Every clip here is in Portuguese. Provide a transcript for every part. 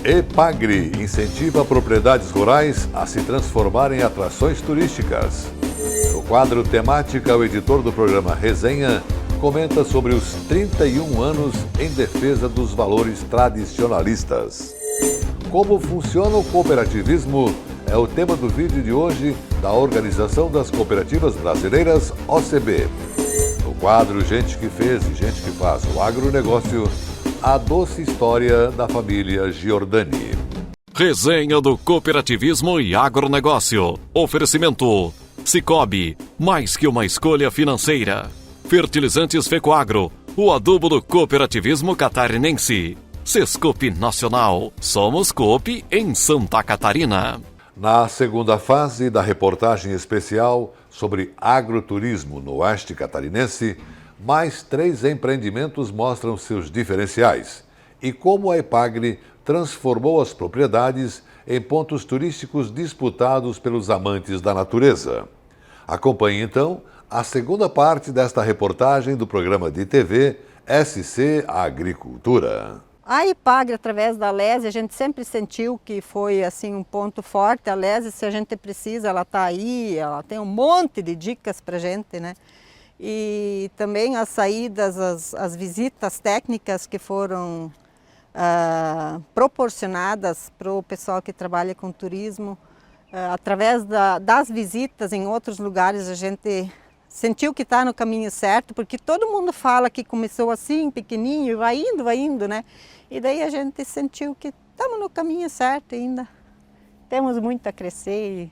EPAGRE incentiva propriedades rurais a se transformar em atrações turísticas. No quadro Temática, o editor do programa Resenha comenta sobre os 31 anos em defesa dos valores tradicionalistas. Como funciona o cooperativismo é o tema do vídeo de hoje da Organização das Cooperativas Brasileiras, OCB. No quadro Gente que Fez e Gente que Faz o Agronegócio, a doce história da família Giordani. Resenha do Cooperativismo e Agronegócio. Oferecimento Sicoob, mais que uma escolha financeira. Fertilizantes Fecoagro, o adubo do cooperativismo catarinense. Sescope Nacional, somos Coop em Santa Catarina. Na segunda fase da reportagem especial sobre agroturismo no oeste catarinense, mais 3 empreendimentos mostram seus diferenciais e como a EPAGRE transformou as propriedades em pontos turísticos disputados pelos amantes da natureza. Acompanhe então a segunda parte desta reportagem do programa de TV SC Agricultura. A EPAGRE, através da Lese, a gente sempre sentiu que foi assim um ponto forte. A Lese, se a gente precisa, ela está aí, ela tem um monte de dicas para a gente, né? E também as saídas, as visitas técnicas que foram proporcionadas para o pessoal que trabalha com turismo. Através das visitas em outros lugares, a gente sentiu que está no caminho certo, porque todo mundo fala que começou assim, pequenininho, vai indo, né? E daí a gente sentiu que estamos no caminho certo ainda. Temos muito a crescer.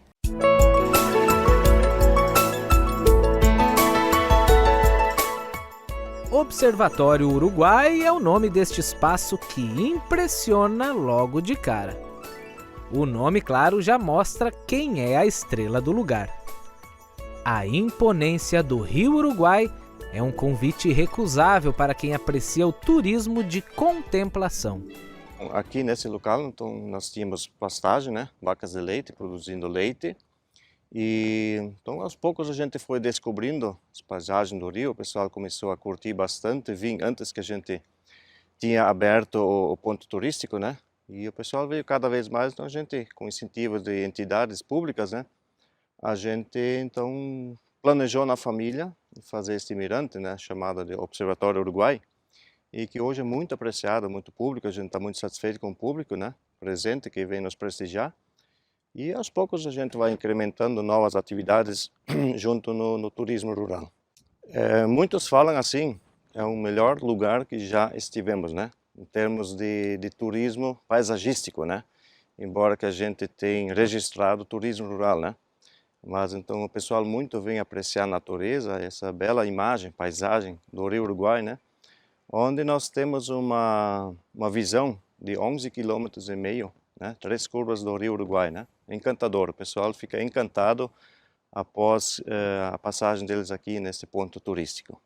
Observatório Uruguai é o nome deste espaço que impressiona logo de cara. O nome, claro, já mostra quem é a estrela do lugar. A imponência do Rio Uruguai é um convite irrecusável para quem aprecia o turismo de contemplação. Aqui nesse local então, nós tínhamos pastagem, né? Vacas de leite produzindo leite. E então aos poucos a gente foi descobrindo as paisagens do rio, o pessoal começou a curtir bastante, antes que a gente tinha aberto o ponto turístico, né? E o pessoal veio cada vez mais, então a gente, com incentivos de entidades públicas, né? A gente então planejou na família fazer este mirante, né? Chamado de Observatório Uruguai, e que hoje é muito apreciado, muito público, a gente está muito satisfeito com o público, né? Presente, que vem nos prestigiar. E aos poucos a gente vai incrementando novas atividades junto no turismo rural. Muitos falam assim, é o melhor lugar que já estivemos, né? Em termos de turismo paisagístico, né? Embora que a gente tenha registrado turismo rural, né? Mas então o pessoal muito vem apreciar a natureza, essa bela imagem, paisagem do Rio Uruguai, né? Onde nós temos uma visão de 11,5 km, né? 3 curvas do Rio Uruguai, né? Encantador, o pessoal fica encantado após a passagem deles aqui nesse ponto turístico.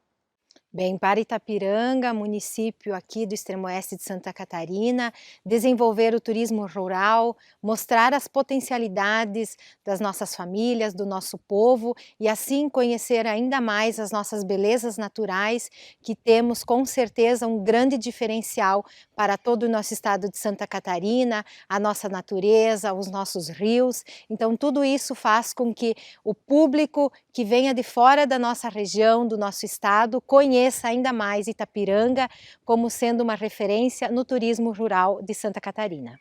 Bem, para Itapiranga, município aqui do extremo oeste de Santa Catarina, desenvolver o turismo rural, mostrar as potencialidades das nossas famílias, do nosso povo e assim conhecer ainda mais as nossas belezas naturais, que temos com certeza um grande diferencial para todo o nosso estado de Santa Catarina, a nossa natureza, os nossos rios. Então tudo isso faz com que o público que venha de fora da nossa região, do nosso estado, conheça ainda mais Itapiranga como sendo uma referência no turismo rural de Santa Catarina.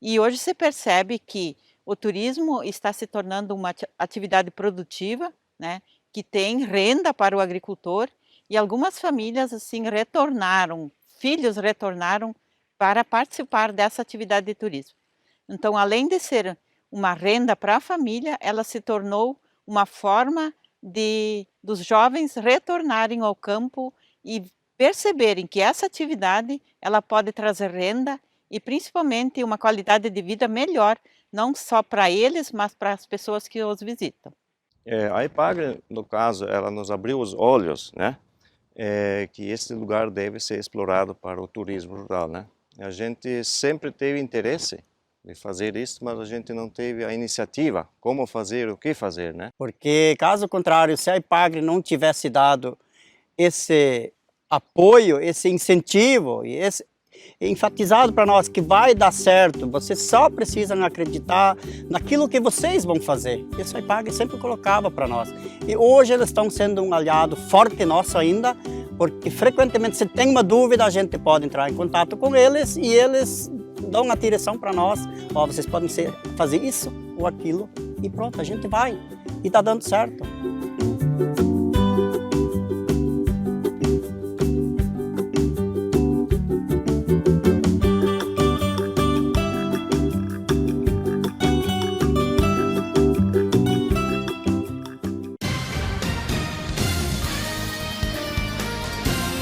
E hoje se percebe que o turismo está se tornando uma atividade produtiva, né, que tem renda para o agricultor, e algumas famílias assim filhos retornaram para participar dessa atividade de turismo. Então, além de ser uma renda para a família, ela se tornou uma forma dos jovens retornarem ao campo e perceberem que essa atividade ela pode trazer renda e principalmente uma qualidade de vida melhor, não só para eles, mas para as pessoas que os visitam. A EPAGRE, no caso, ela nos abriu os olhos, né? Que esse lugar deve ser explorado para o turismo rural, né? A gente sempre teve interesse de fazer isso, mas a gente não teve a iniciativa, como fazer, o que fazer, né? Porque, caso contrário, se a EPAGRE não tivesse dado esse apoio, esse incentivo, enfatizado para nós que vai dar certo. Vocês só precisam acreditar naquilo que vocês vão fazer. Isso a IPAGRE sempre colocava para nós. E hoje eles estão sendo um aliado forte nosso ainda, porque frequentemente, se tem uma dúvida, a gente pode entrar em contato com eles e eles dão uma direção para nós. Ó, vocês podem fazer isso ou aquilo e pronto, a gente vai. E está dando certo.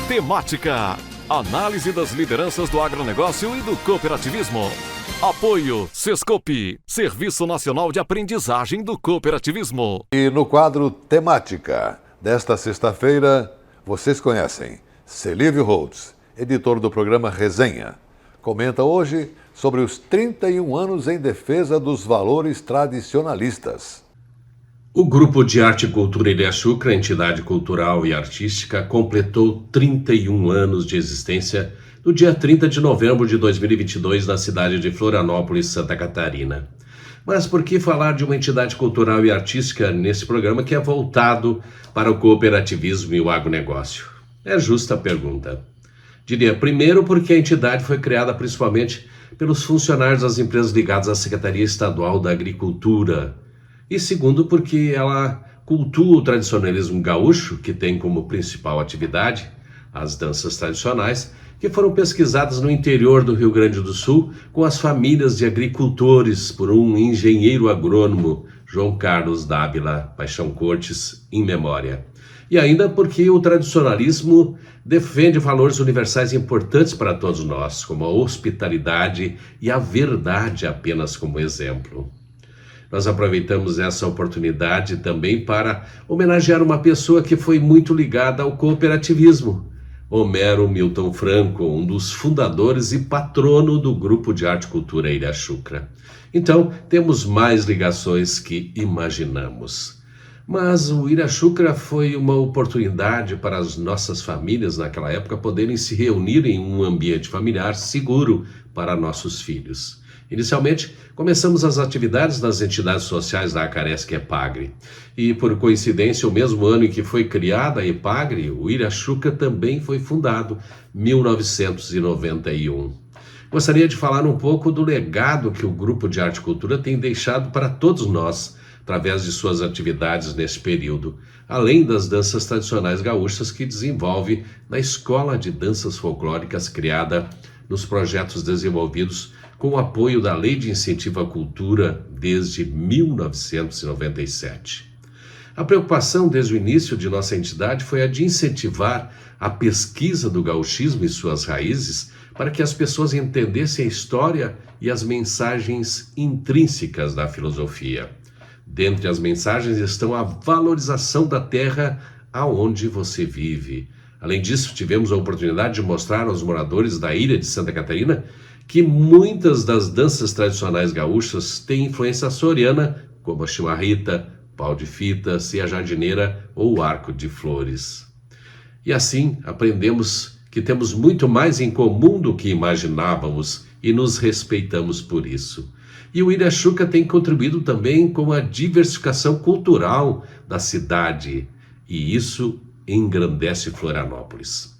Temática: análise das lideranças do agronegócio e do cooperativismo. Apoio Sescope, Serviço Nacional de Aprendizagem do Cooperativismo. E no quadro Temática desta sexta-feira, vocês conhecem Celívio Holtz, editor do programa Resenha. Comenta hoje sobre os 31 anos em defesa dos valores tradicionalistas. O Grupo de Arte e Cultura Ilha Xucra, entidade cultural e artística, completou 31 anos de existência no dia 30 de novembro de 2022 na cidade de Florianópolis, Santa Catarina. Mas por que falar de uma entidade cultural e artística nesse programa que é voltado para o cooperativismo e o agronegócio? É justa a pergunta. Diria primeiro porque a entidade foi criada principalmente pelos funcionários das empresas ligadas à Secretaria Estadual da Agricultura. E segundo, porque ela cultua o tradicionalismo gaúcho, que tem como principal atividade as danças tradicionais, que foram pesquisadas no interior do Rio Grande do Sul com as famílias de agricultores por um engenheiro agrônomo, João Carlos Dávila Paixão Cortes, em memória. E ainda porque o tradicionalismo defende valores universais importantes para todos nós, como a hospitalidade e a verdade apenas como exemplo. Nós aproveitamos essa oportunidade também para homenagear uma pessoa que foi muito ligada ao cooperativismo, Homero Milton Franco, um dos fundadores e patrono do Grupo de Arte e Cultura Ilha Xucra. Então, temos mais ligações que imaginamos. Mas o Ilha Xucra foi uma oportunidade para as nossas famílias naquela época poderem se reunir em um ambiente familiar seguro para nossos filhos. Inicialmente, começamos as atividades das entidades sociais da Acaresc EPAGRE. E, por coincidência, o mesmo ano em que foi criada a EPAGRE, o Ilha Xucra também foi fundado, 1991. Gostaria de falar um pouco do legado que o Grupo de Arte e Cultura tem deixado para todos nós, através de suas atividades nesse período, além das danças tradicionais gaúchas que desenvolve na Escola de Danças Folclóricas criada nos projetos desenvolvidos com o apoio da Lei de Incentivo à Cultura desde 1997. A preocupação desde o início de nossa entidade foi a de incentivar a pesquisa do gauchismo e suas raízes para que as pessoas entendessem a história e as mensagens intrínsecas da filosofia. Dentre as mensagens estão a valorização da terra aonde você vive. Além disso, tivemos a oportunidade de mostrar aos moradores da ilha de Santa Catarina que muitas das danças tradicionais gaúchas têm influência açoriana, como a chimarrita, pau de fita, ceia jardineira ou arco de flores. E assim aprendemos que temos muito mais em comum do que imaginávamos e nos respeitamos por isso. E o Ilha Xucra tem contribuído também com a diversificação cultural da cidade, e isso engrandece Florianópolis.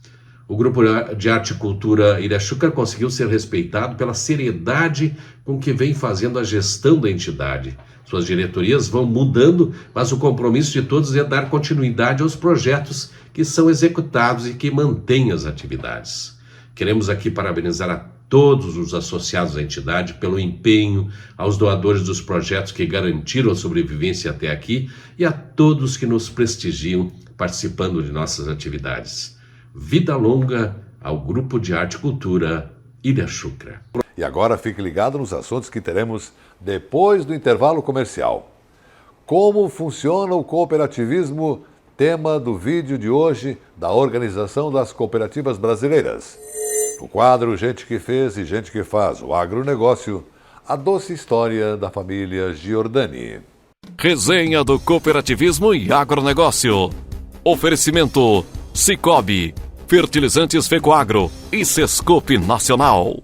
O Grupo de Arte e Cultura Ilha Xucra conseguiu ser respeitado pela seriedade com que vem fazendo a gestão da entidade. Suas diretorias vão mudando, mas o compromisso de todos é dar continuidade aos projetos que são executados e que mantêm as atividades. Queremos aqui parabenizar a todos os associados à entidade pelo empenho, aos doadores dos projetos que garantiram a sobrevivência até aqui e a todos que nos prestigiam participando de nossas atividades. Vida longa ao Grupo de Arte e Cultura Ilha Xucra. E agora fique ligado nos assuntos que teremos depois do intervalo comercial. Como funciona o cooperativismo, tema do vídeo de hoje da Organização das Cooperativas Brasileiras. No quadro Gente que Fez e Gente que Faz o Agronegócio, a doce história da família Giordani. Resenha do cooperativismo e agronegócio. Oferecimento Sicoob, Fertilizantes Fecoagro e Sescope Nacional.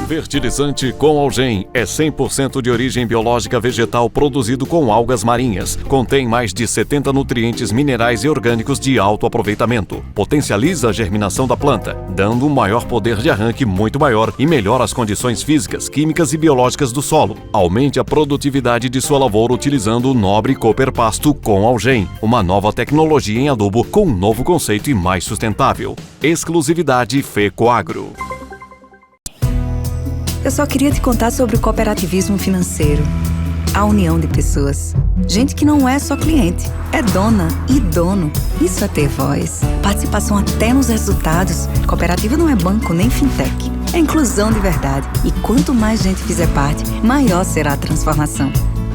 Fertilizante com Algem é 100% de origem biológica vegetal produzido com algas marinhas. Contém mais de 70 nutrientes minerais e orgânicos de alto aproveitamento. Potencializa a germinação da planta, dando um maior poder de arranque muito maior e melhora as condições físicas, químicas e biológicas do solo. Aumente a produtividade de sua lavoura utilizando o nobre Cooper Pasto com Algem, uma nova tecnologia em adubo com um novo conceito e mais sustentável. Exclusividade Fecoagro. Eu só queria te contar sobre o cooperativismo financeiro. A união de pessoas. Gente que não é só cliente, é dona e dono. Isso é ter voz. Participação até nos resultados. Cooperativa não é banco nem fintech. É inclusão de verdade. E quanto mais gente fizer parte, maior será a transformação.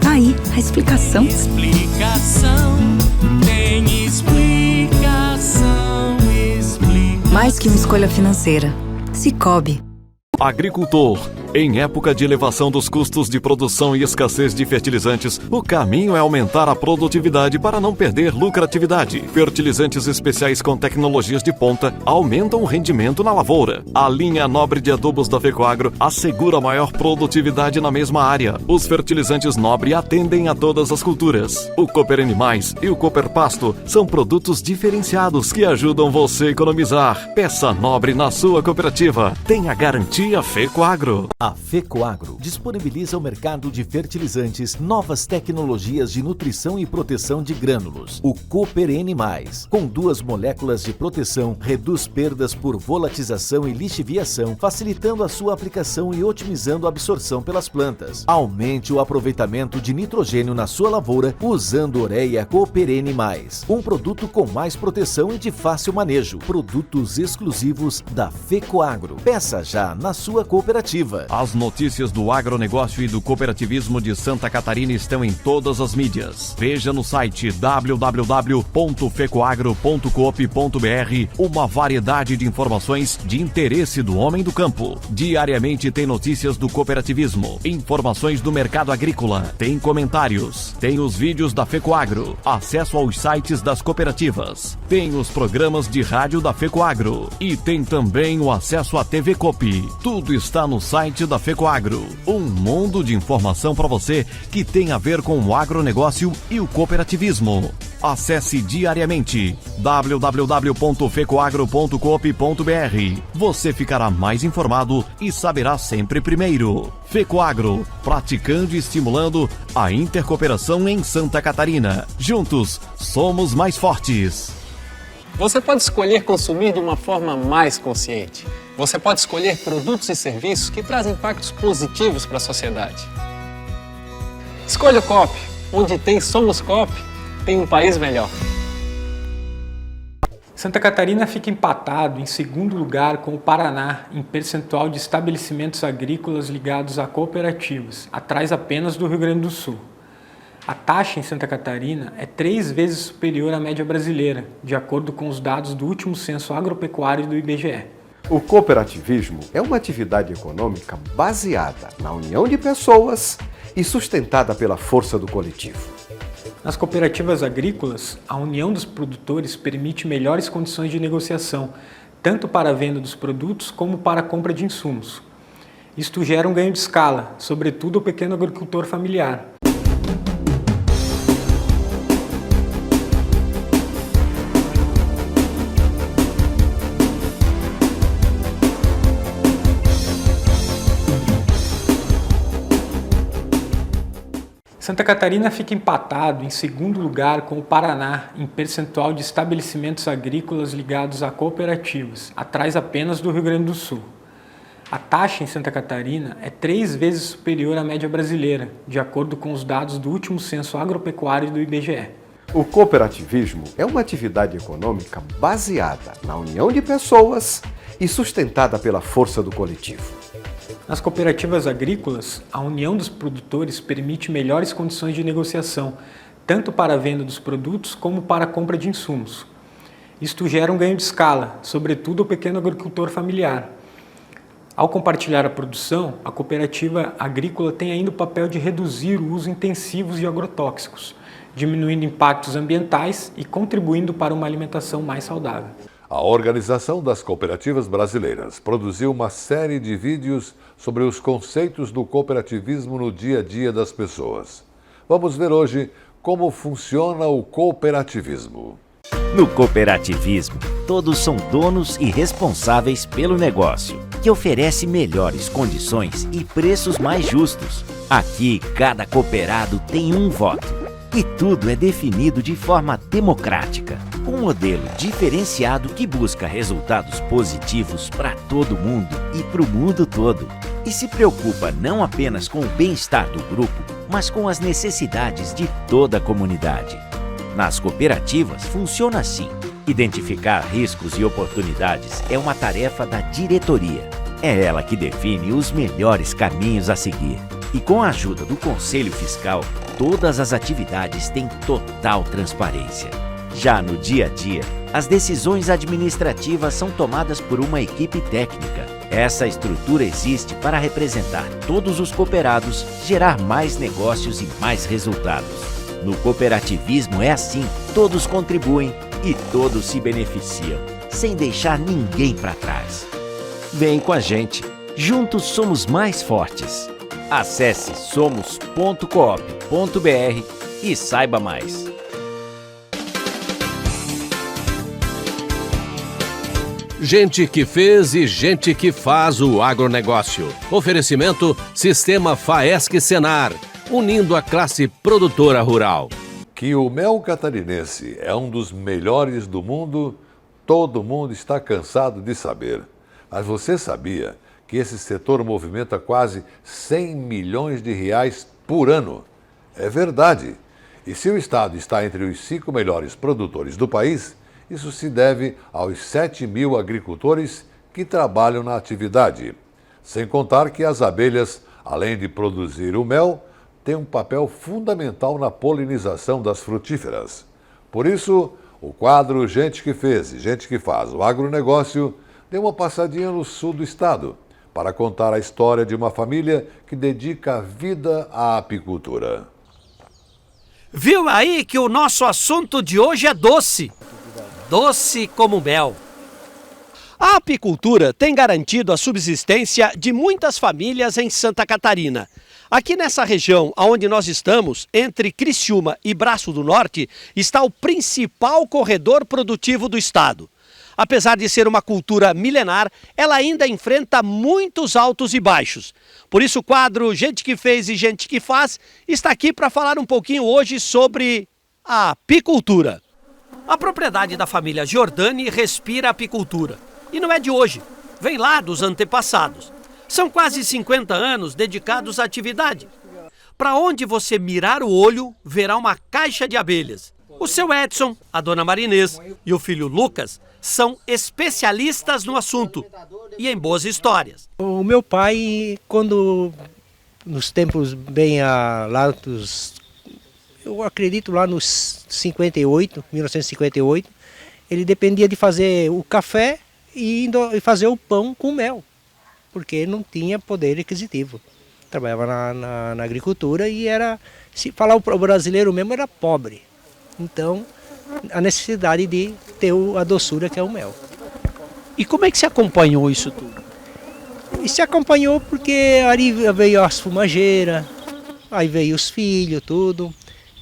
Aí, a explicação. Tem explicação. Mais que uma escolha financeira. Sicoob. Agricultor. Em época de elevação dos custos de produção e escassez de fertilizantes, o caminho é aumentar a produtividade para não perder lucratividade. Fertilizantes especiais com tecnologias de ponta aumentam o rendimento na lavoura. A linha nobre de adubos da Fecoagro assegura maior produtividade na mesma área. Os fertilizantes nobre atendem a todas as culturas. O Cooper Animais e o Cooper Pasto são produtos diferenciados que ajudam você a economizar. Peça nobre na sua cooperativa. Tenha garantia Fecoagro. A Fecoagro disponibiliza ao mercado de fertilizantes novas tecnologias de nutrição e proteção de grânulos. O Cooper N+, com 2 moléculas de proteção, reduz perdas por volatização e lixiviação, facilitando a sua aplicação e otimizando a absorção pelas plantas. Aumente o aproveitamento de nitrogênio na sua lavoura usando Ureia Cooper N+, um produto com mais proteção e de fácil manejo. Produtos exclusivos da Fecoagro. Peça já na sua cooperativa. As notícias do agronegócio e do cooperativismo de Santa Catarina estão em todas as mídias. Veja no site www.fecoagro.coop.br uma variedade de informações de interesse do homem do campo. Diariamente tem notícias do cooperativismo, informações do mercado agrícola, tem comentários, tem os vídeos da Fecoagro, acesso aos sites das cooperativas, tem os programas de rádio da Fecoagro e tem também o acesso à TV Coop. Tudo está no site da Fecoagro, um mundo de informação para você que tem a ver com o agronegócio e o cooperativismo. Acesse diariamente www.fecoagro.coop.br. Você ficará mais informado e saberá sempre primeiro. Fecoagro, praticando e estimulando a intercooperação em Santa Catarina. Juntos, somos mais fortes. Você pode escolher consumir de uma forma mais consciente. Você pode escolher produtos e serviços que trazem impactos positivos para a sociedade. Escolha o Coop. Onde tem Somos Coop, tem um país melhor. Santa Catarina fica empatado em segundo lugar com o Paraná em percentual de estabelecimentos agrícolas ligados a cooperativas, atrás apenas do Rio Grande do Sul. A taxa em Santa Catarina é 3 vezes superior à média brasileira, de acordo com os dados do último censo agropecuário do IBGE. O cooperativismo é uma atividade econômica baseada na união de pessoas e sustentada pela força do coletivo. Nas cooperativas agrícolas, a união dos produtores permite melhores condições de negociação, tanto para a venda dos produtos como para a compra de insumos. Isto gera um ganho de escala, sobretudo ao pequeno agricultor familiar. Santa Catarina fica empatado em segundo lugar com o Paraná em percentual de estabelecimentos agrícolas ligados a cooperativas, atrás apenas do Rio Grande do Sul. A taxa em Santa Catarina é 3 vezes superior à média brasileira, de acordo com os dados do último censo agropecuário do IBGE. O cooperativismo é uma atividade econômica baseada na união de pessoas e sustentada pela força do coletivo. Nas cooperativas agrícolas, a união dos produtores permite melhores condições de negociação, tanto para a venda dos produtos como para a compra de insumos. Isto gera um ganho de escala, sobretudo ao pequeno agricultor familiar. Ao compartilhar a produção, a cooperativa agrícola tem ainda o papel de reduzir o uso intensivo de agrotóxicos, diminuindo impactos ambientais e contribuindo para uma alimentação mais saudável. A Organização das Cooperativas Brasileiras produziu uma série de vídeos sobre os conceitos do cooperativismo no dia a dia das pessoas. Vamos ver hoje como funciona o cooperativismo. No cooperativismo, todos são donos e responsáveis pelo negócio, que oferece melhores condições e preços mais justos. Aqui, cada cooperado tem um voto. E tudo é definido de forma democrática, com um modelo diferenciado que busca resultados positivos para todo mundo e para o mundo todo. E se preocupa não apenas com o bem-estar do grupo, mas com as necessidades de toda a comunidade. Nas cooperativas funciona assim. Identificar riscos e oportunidades é uma tarefa da diretoria. É ela que define os melhores caminhos a seguir. E com a ajuda do Conselho Fiscal, todas as atividades têm total transparência. Já no dia a dia, as decisões administrativas são tomadas por uma equipe técnica. Essa estrutura existe para representar todos os cooperados, gerar mais negócios e mais resultados. No cooperativismo é assim, todos contribuem e todos se beneficiam, sem deixar ninguém para trás. Vem com a gente, juntos somos mais fortes. Acesse somos.coop.br e saiba mais. Gente que fez e gente que faz o agronegócio. Oferecimento Sistema Faesc Senar, unindo a classe produtora rural. Que o mel catarinense é um dos melhores do mundo, todo mundo está cansado de saber. Mas você sabia que esse setor movimenta quase 100 milhões de reais por ano? É verdade. E se o estado está entre os 5 melhores produtores do país, isso se deve aos 7 mil agricultores que trabalham na atividade. Sem contar que as abelhas, além de produzir o mel, têm um papel fundamental na polinização das frutíferas. Por isso, o quadro Gente que Fez e Gente que Faz o Agronegócio deu uma passadinha no sul do estado para contar a história de uma família que dedica a vida à apicultura. Viu aí que o nosso assunto de hoje é doce. Doce como mel. A apicultura tem garantido a subsistência de muitas famílias em Santa Catarina. Aqui nessa região onde nós estamos, entre Criciúma e Braço do Norte, está o principal corredor produtivo do estado. Apesar de ser uma cultura milenar, ela ainda enfrenta muitos altos e baixos. Por isso o quadro Gente que Fez e Gente que Faz está aqui para falar um pouquinho hoje sobre a apicultura. A propriedade da família Giordani respira apicultura. E não é de hoje, vem lá dos antepassados. São quase 50 anos dedicados à atividade. Para onde você mirar o olho, verá uma caixa de abelhas. O seu Edson, a dona Marinês e o filho Lucas são especialistas no assunto e em boas histórias. O meu pai, quando nos tempos bem lá dos, eu acredito lá nos 1958, ele dependia de fazer o café e fazer o pão com mel, porque não tinha poder aquisitivo. Trabalhava na agricultura e era, se falar o brasileiro mesmo, era pobre. Então, a necessidade de ter a doçura que é o mel. E como é que se acompanhou isso tudo? E se acompanhou porque ali veio as fumageiras, aí veio os filhos, tudo.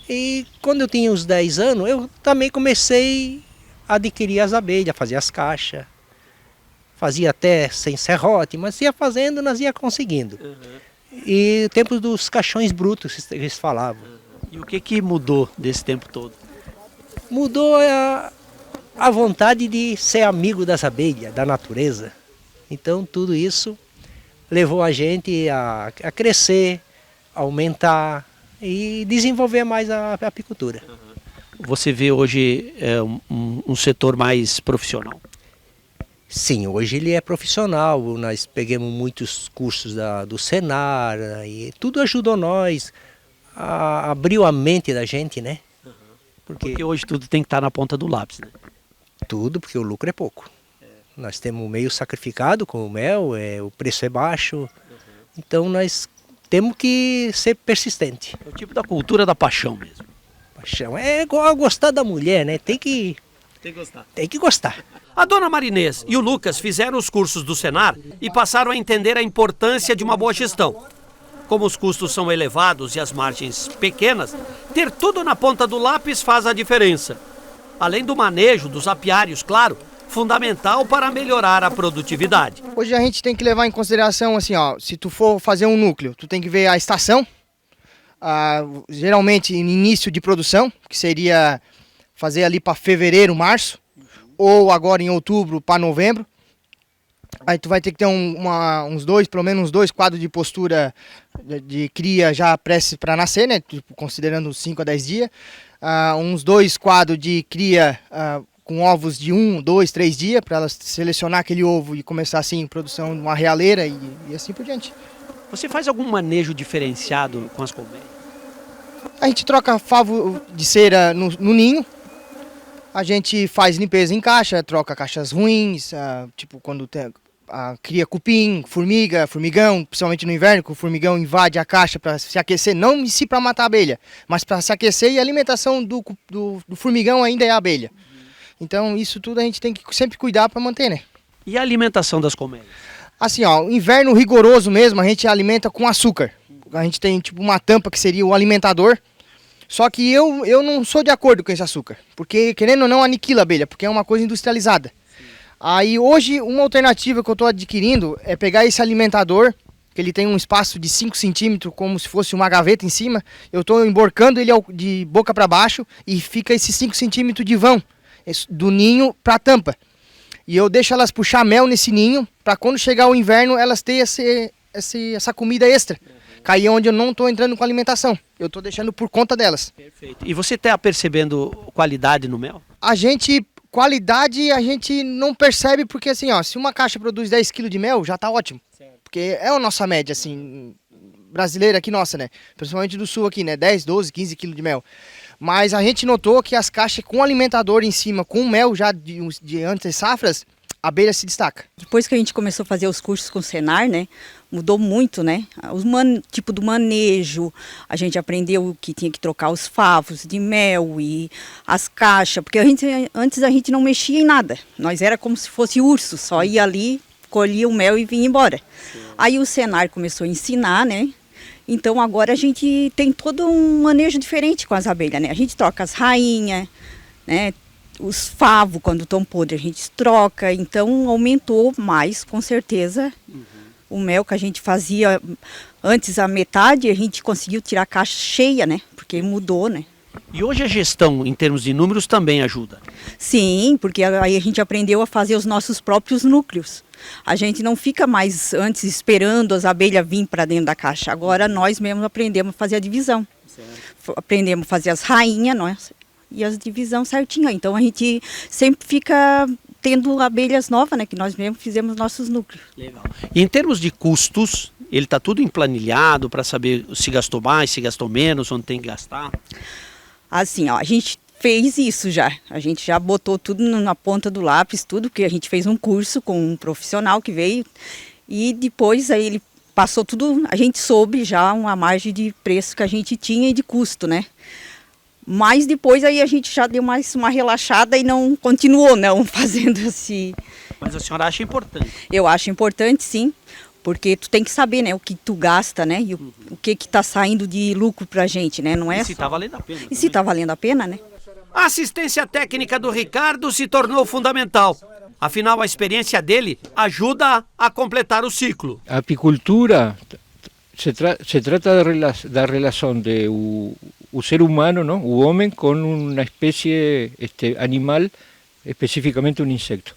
E quando eu tinha uns 10 anos, eu também comecei a adquirir as abelhas, fazer as caixas. Fazia até sem serrote, mas ia fazendo, nós ia conseguindo. E o tempo dos caixões brutos, eles falavam. E o que mudou desse tempo todo? Mudou a vontade de ser amigo das abelhas, da natureza. Então tudo isso levou a gente a crescer, aumentar e desenvolver mais a apicultura. Você vê hoje um setor mais profissional? Sim, hoje ele é profissional. Nós pegamos muitos cursos do Senar e tudo ajudou nós, abriu a mente da gente, né? Porque hoje tudo tem que estar na ponta do lápis, né? Tudo, porque o lucro é pouco. Nós temos meio sacrificado com o mel, o preço é baixo, então nós temos que ser persistente. É o tipo da cultura da paixão mesmo. Paixão, é igual a gostar da mulher, né? Tem que Tem que gostar. Tem que gostar. A dona Marinês e o Lucas fizeram os cursos do Senar e passaram a entender a importância de uma boa gestão. Como os custos são elevados e as margens pequenas, ter tudo na ponta do lápis faz a diferença. Além do manejo dos apiários, claro, fundamental para melhorar a produtividade. Hoje a gente tem que levar em consideração assim, ó, se tu for fazer um núcleo, tu tem que ver a estação, geralmente no início de produção, que seria fazer ali para fevereiro, março, ou agora em outubro para novembro. Aí tu vai ter que ter pelo menos uns dois quadros de postura de cria já prestes para nascer, né? Tipo, considerando 5 a 10 dias. Uns 2 quadros de cria com ovos de 1, 2, 3 dias, para elas selecionar aquele ovo e começar assim produção de uma realeira e assim por diante. Você faz algum manejo diferenciado com as colmeias? A gente troca favo de cera no ninho. A gente faz limpeza em caixa, troca caixas ruins, tipo quando cria cupim, formigão, principalmente no inverno, que o formigão invade a caixa para se aquecer, não em si para matar a abelha, mas para se aquecer, e a alimentação do formigão ainda é a abelha. Então isso tudo a gente tem que sempre cuidar para manter, né? E a alimentação das colmeias? Assim, ó, inverno rigoroso mesmo, a gente alimenta com açúcar. A gente tem tipo uma tampa que seria o alimentador. Só que eu não sou de acordo com esse açúcar, porque querendo ou não aniquila a abelha, porque é uma coisa industrializada. Aí hoje uma alternativa que eu estou adquirindo é pegar esse alimentador, que ele tem um espaço de 5 centímetros, como se fosse uma gaveta em cima. Eu estou emborcando ele de boca para baixo e fica esses 5 centímetros de vão, do ninho para a tampa. E eu deixo elas puxar mel nesse ninho, para quando chegar o inverno elas terem essa comida extra. Cair onde eu não estou entrando com alimentação. Eu estou deixando por conta delas. Perfeito. E você está percebendo qualidade no mel? Qualidade a gente não percebe porque assim, ó, se uma caixa produz 10 kg de mel, já está ótimo. Certo. Porque é a nossa média, assim, brasileira aqui nossa, né? Principalmente do sul aqui, né? 10, 12, 15 kg de mel. Mas a gente notou que as caixas com alimentador em cima, com mel já de antes safras, a abelha se destaca. Depois que a gente começou a fazer os cursos com o Senar, né? Mudou muito, né? Tipo do manejo, a gente aprendeu que tinha que trocar os favos de mel e as caixas, porque antes a gente não mexia em nada. Nós era como se fosse urso, só ia ali, colhia o mel e vinha embora. Sim. Aí o Senar começou a ensinar, né? Então agora a gente tem todo um manejo diferente com as abelhas, né? A gente troca as rainhas, né? Os favos, quando estão podres, a gente troca. Então aumentou mais, com certeza. O mel que a gente fazia antes a metade, a gente conseguiu tirar a caixa cheia, né? Porque mudou, né? E hoje a gestão, em termos de números, também ajuda? Sim, porque aí a gente aprendeu a fazer os nossos próprios núcleos. A gente não fica mais antes esperando as abelhas virem para dentro da caixa. Agora nós mesmos aprendemos a fazer a divisão. Certo. Aprendemos a fazer as rainhas, nós, e as divisões certinho. Então a gente sempre fica tendo abelhas novas, né, que nós mesmos fizemos nossos núcleos. Legal. E em termos de custos, ele está tudo emplanilhado para saber se gastou mais, se gastou menos, onde tem que gastar? Assim, ó, a gente fez isso já. A gente já botou tudo na ponta do lápis, tudo, porque a gente fez um curso com um profissional que veio e depois aí ele passou tudo, a gente soube já uma margem de preço que a gente tinha e de custo, né? Mas depois aí a gente já deu mais uma relaxada e não continuou não fazendo assim. Mas a senhora acha importante? Eu acho importante, sim, porque tu tem que saber, né, o que tu gasta, né, e o que está saindo de lucro pra gente, né, não é? E se está valendo a pena. E se está valendo a pena, né? A assistência técnica do Ricardo se tornou fundamental. Afinal, a experiência dele ajuda a completar o ciclo. A apicultura se trata da relação de o ser humano, ¿no? O homem com uma espécie animal, especificamente um insecto.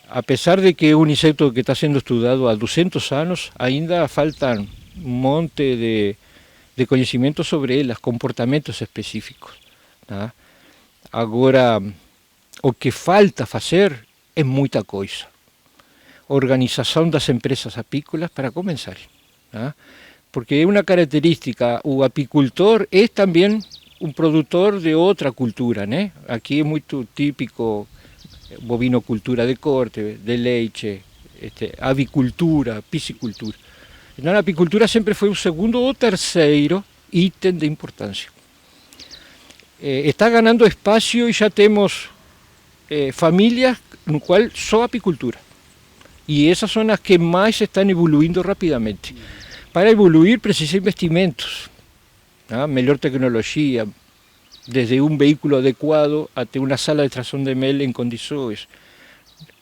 A pesar de que é um insecto que está sendo estudado há 200 anos, ainda faltam um monte de conhecimento sobre elas, comportamentos específicos. Tá? Agora, o que falta fazer é muita coisa. Organização das empresas apícolas para começar. Tá? Porque é uma característica, o apicultor é também um produtor de outra cultura, né? Aqui é muito típico bovinocultura de corte, de leite, avicultura, piscicultura. Então a apicultura sempre foi o segundo ou terceiro item de importância. Está ganhando espaço e já temos familias en las cuales só apicultura. Y esas son las que más están evoluindo rápidamente. Para evoluir precisa investimentos, mejor tecnología, desde un vehículo adecuado hasta una sala de extração de mel en condiciones.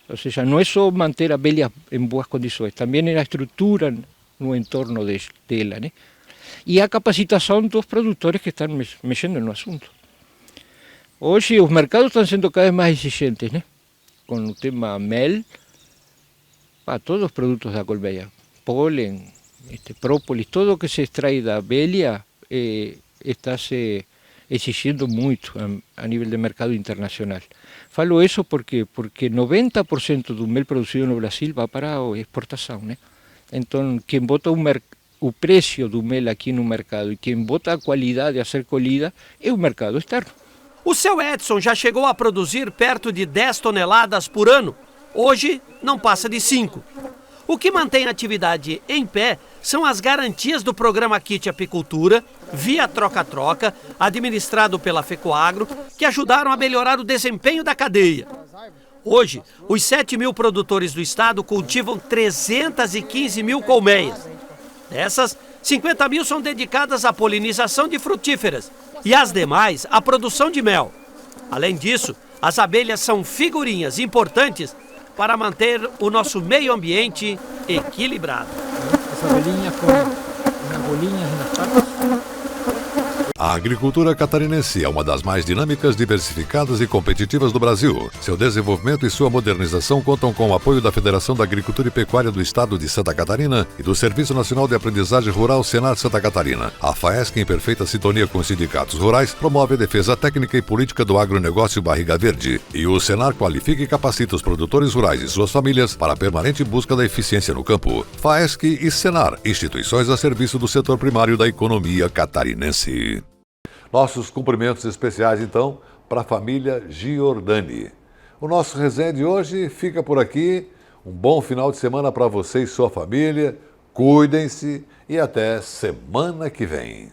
Ou seja, não é só manter a abelha em boas condições, também é a estrutura no entorno dela, né? E a capacitação dos produtores que estão mexendo no assunto. Hoje os mercados estão sendo cada vez mais exigentes, né? Com o tema mel, para todos os produtos da colmeia, pólen, própolis, tudo que se extrai da abelha está se exigindo muito a nível de mercado internacional. Falo isso porque 90% do mel produzido no Brasil vai para a exportação, né? Então, quem bota o preço do mel aqui no mercado e quem bota a qualidade a ser colhida é o mercado externo. O seu Edson já chegou a produzir perto de 10 toneladas por ano. Hoje, não passa de 5. O que mantém a atividade em pé são as garantias do programa Kit Apicultura, via troca-troca, administrado pela FECOAGRO, que ajudaram a melhorar o desempenho da cadeia. Hoje, os 7 mil produtores do estado cultivam 315 mil colmeias. Dessas, 50 mil são dedicadas à polinização de frutíferas e as demais à produção de mel. Além disso, as abelhas são figurinhas importantes para manter o nosso meio ambiente equilibrado. Essa abelhinha com umas bolinhas nas patas. A agricultura catarinense é uma das mais dinâmicas, diversificadas e competitivas do Brasil. Seu desenvolvimento e sua modernização contam com o apoio da Federação da Agricultura e Pecuária do Estado de Santa Catarina e do Serviço Nacional de Aprendizagem Rural Senar Santa Catarina. A FAESC, em perfeita sintonia com os sindicatos rurais, promove a defesa técnica e política do agronegócio Barriga Verde. E o Senar qualifica e capacita os produtores rurais e suas famílias para a permanente busca da eficiência no campo. FAESC e Senar, instituições a serviço do setor primário da economia catarinense. Nossos cumprimentos especiais, então, para a família Giordani. O nosso resenha de hoje fica por aqui. Um bom final de semana para você e sua família. Cuidem-se e até semana que vem.